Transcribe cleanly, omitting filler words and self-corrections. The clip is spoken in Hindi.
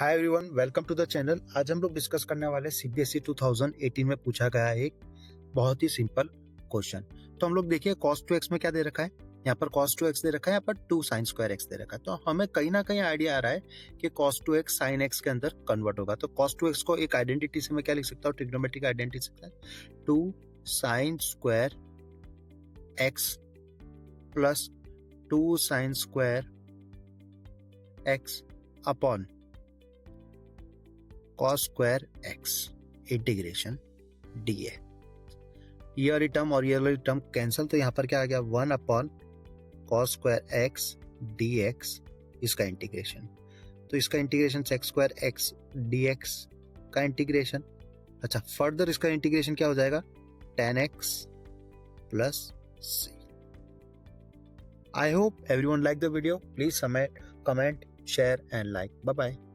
Hi everyone, welcome to the channel. आज हम लोग डिस्कस करने वाले सीबीएसई 2018 में पूछा गया एक बहुत ही सिंपल क्वेश्चन। तो हम लोग देखिए cos 2x में क्या दे रखा है, यहाँ पर cos 2x दे रखा है, यहाँ पर 2 sin स्क्वायर x दे रखा है। तो हमें कहीं ना कहीं आइडिया आ रहा है कि cos 2x sin x के अंदर कन्वर्ट होगा। तो cos 2x को एक आइडेंटिटी से मैं क्या लिख सकता हूँ, ट्रिग्नोमेट्रिक आइडेंटिटी से 2 sin square x plus 2 sin square x upon cos square x integration dA। ये वाली टर्म और ये वाली टर्म कैंसिल, तो यहाँ पर क्या आ गया 1 upon cos square x dx, इसका इंटीग्रेशन। तो इसका integration x square x dx का इंटीग्रेशन। अच्छा, फर्दर इसका इंटीग्रेशन क्या हो जाएगा, tan x plus c। I hope everyone like the video. Please comment, share and like. Bye bye.